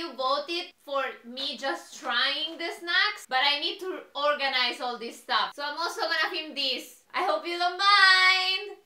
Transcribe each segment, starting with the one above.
you voted for me just trying the snacks, but I need to organize all this stuff. So I'm also gonna film this. I hope you don't mind.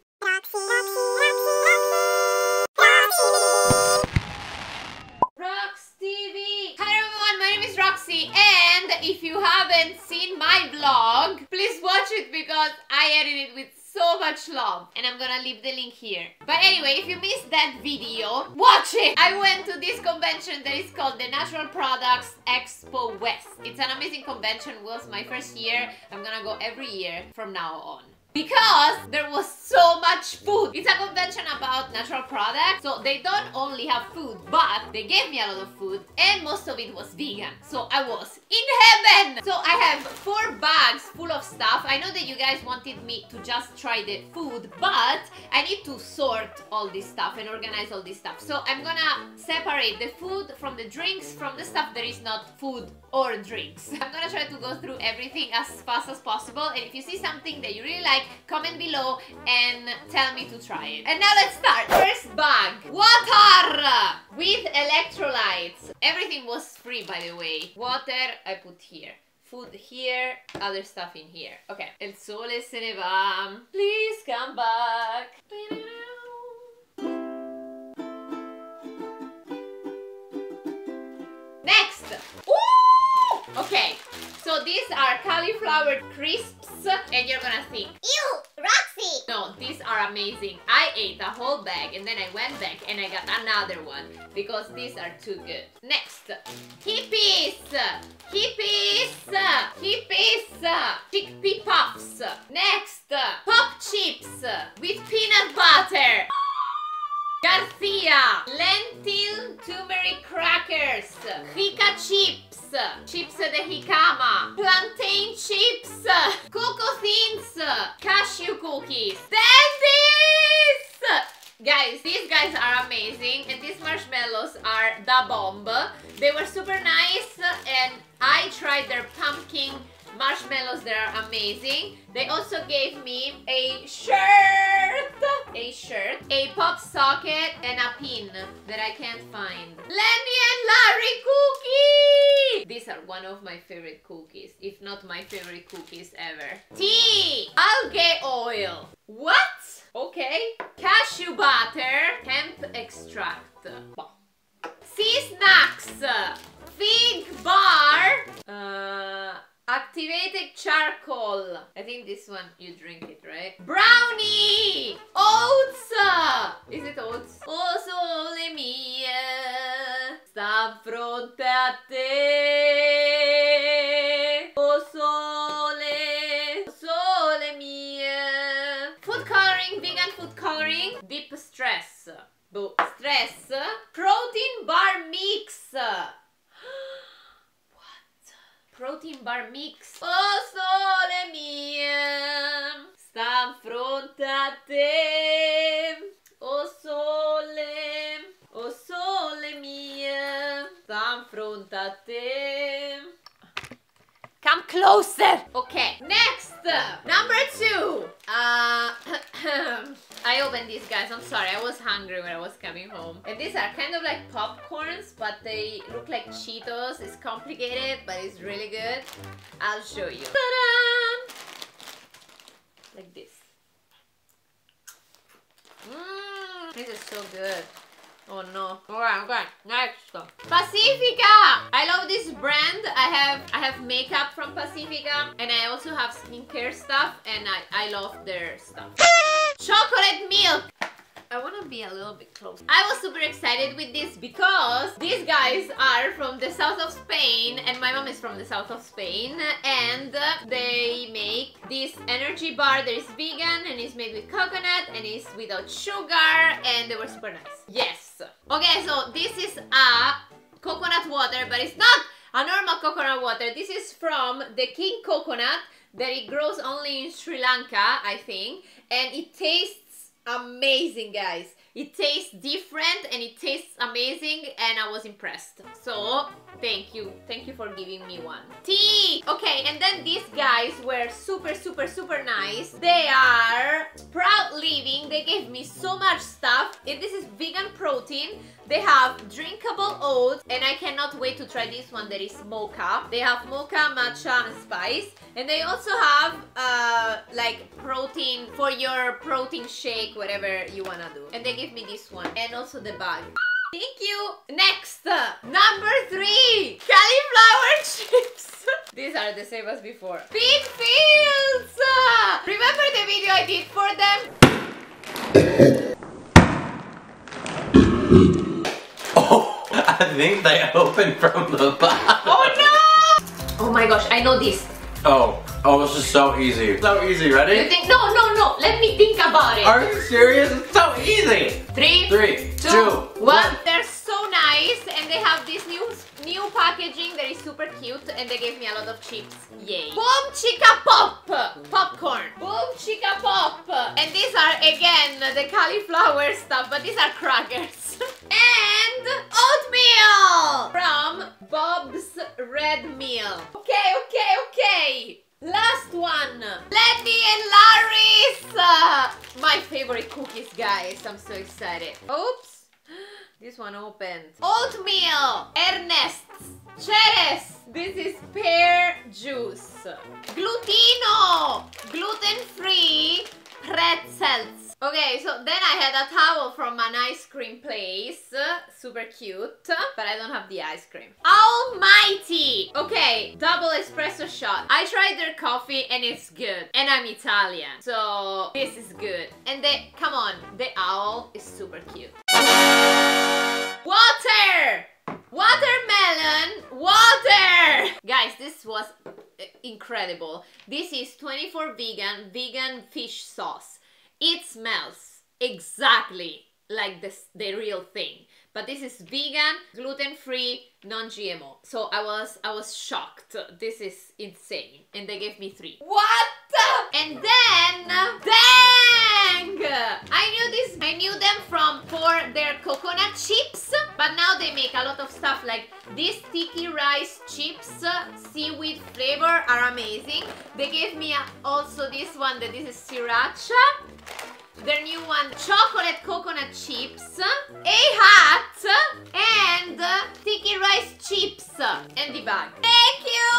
Rox TV. Hi everyone, my name is Roxy, and if you haven't seen my vlog, please watch it because I edited it with so much love, and I'm gonna leave the link here. But anyway, if you missed that video, watch it! I went to this convention that is called the Natural Products Expo West. It's an amazing convention. It was my first year. I'm gonna go every year from now on, because there was so much food. It's a convention about natural products, so they don't only have food, but they gave me a lot of food, and most of it was vegan. So I was in heaven! So I have 4 bags full of stuff. I know that you guys wanted me to just try the food, but I need to sort all this stuff and organize all this stuff. So I'm gonna separate the food from the drinks from the stuff that is not food or drinks. I'm gonna try to go through everything as fast as possible, and if you see something that you really like, comment below and tell me to try it. And now let's start. First bag, water with electrolytes. Everything was free, by the way. Water I put here, food here, other stuff in here. Okay, el sole se ne va. Please come back. Next. Ooh! Okay, so these are cauliflower crisps, and you're gonna think, ew, Roxy! No, these are amazing. I ate a whole bag and then I went back and I got another one because these are too good. Next, hippies! Hippies! Hippies! Chickpea puffs. Next, pop chips with peanut butter. Garcia, lentil turmeric crackers, jica chips, chips de jicama, plantain chips, cocoa thins, cashew cookies. Guys, these guys are amazing, and these marshmallows are the bomb. They were super nice, and I tried their pumpkin marshmallows. That are amazing. They also gave me a shirt, a pop socket, and a pin that I can't find. Lenny and Larry cookie! These are one of my favorite cookies, if not my favorite cookies ever. Tea! Algae oil. What? Okay. Cashew butter, hemp extract. Sea snacks, fig bar, activated charcoal. I think this one you drink it, right? Brownie! Oats! Is it oats? Oh sole mie, sta fronte a te. Oh sole mie. Food coloring, vegan food coloring. Deep stress. Stress. Protein bar mix. Protein bar mix. Oh sole mie, sta fronte a te. Oh sole mie, sta fronte a te. Come closer. Okay, next, number 2. I opened these, guys. I'm sorry, I was hungry when I was coming home. And these are kind of like popcorns, but they look like Cheetos. It's complicated, but it's really good. I'll show you. Ta-da! Like this. This is so good. Oh no. Okay, next. Pacifica! I love this brand. I have makeup from Pacifica, and I also have skincare stuff, and I love their stuff. Chocolate milk! I want to be a little bit close. I was super excited with this because these guys are from the south of Spain, and my mom is from the south of Spain, and they make this energy bar that is vegan and is made with coconut and is without sugar, and they were super nice. Yes. Okay, so this is a coconut water, but it's not a normal coconut water. This is from the king coconut that it grows only in Sri Lanka, I think, and it tastes amazing, guys. It tastes different and it tastes amazing, and I was impressed. So thank you for giving me one. Tea! Okay, and then these guys were super nice. They are Proud Living. They gave me so much stuff. This is vegan protein. They have drinkable oats, and I cannot wait to try this one. That is mocha. They have mocha, matcha, and spice. And they also have like protein for your protein shake, whatever you wanna do. And they give me this one, and also the bag. Thank you. Next, number 3, cauliflower chips. These are the same as before. Bean fields. Remember the video I did for them? Oh, I think they opened from the bottom. Oh no! Oh my gosh, I know this. Oh, this is so easy. So easy, ready? You think? No. Let me think about it. Are you serious? It's so easy. 3, 2, 1. They're so nice, and they have this new packaging that is super cute, and they gave me a lot of chips. Yay. Boom Chica Pop! Popcorn. Boom Chica Pop! And these are, again, the cauliflower stuff, but these are crackers. And oatmeal from Bob's Red Meal. Okay. Last one. Letty and Larry's. My favorite cookies, guys. I'm so excited. Oops. This one opened. Oatmeal. Ernest's. Cherries. This is pear juice. Glutino. Gluten-free pretzels. Okay, so then I had a towel from an ice cream place. Super cute. But I don't have the ice cream. Almighty. Okay, double espresso shot. I tried their coffee and it's good. And I'm Italian, so this is good. And come on, the owl is super cute. Water! Watermelon! Water! Guys, this was incredible. This is 24 vegan fish sauce. It smells exactly like the real thing, but this is vegan, gluten-free, non-GMO. So I was shocked. This is insane, and they gave me 3. What? And then, dang! I knew them for their coconut chips, but now they make a lot of stuff like these sticky rice chips, seaweed flavor, are amazing. They gave me also this one, this is sriracha. Their new one, chocolate coconut chips, a hat, and sticky rice chips, and the bag. Thank you!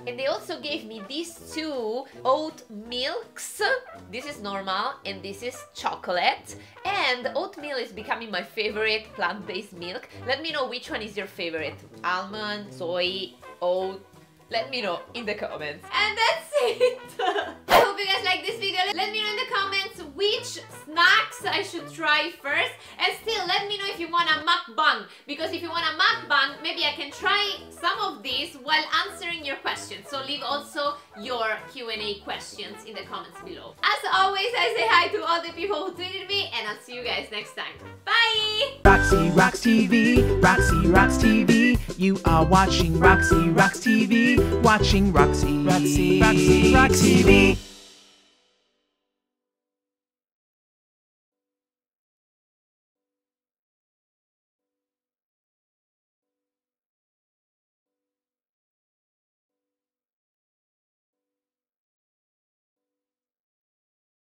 And they also gave me these 2 oat milks. This is normal, and this is chocolate. And oatmeal is becoming my favorite plant-based milk. Let me know which one is your favorite. Almond, soy, oat. Let me know in the comments. And that's it! I hope you guys like this video. Let me know in the comments which snacks I should try first. And still, let me know if you want a mukbang. Because if you want a mukbang, maybe I can try some of these while answering your questions. So leave also your Q&A questions in the comments below. As always, I say hi to all the people who tweeted me, and I'll see you guys next time. Bye! Roxyrockstv. You are watching Roxyrockstv. Watching Roxyrockstv.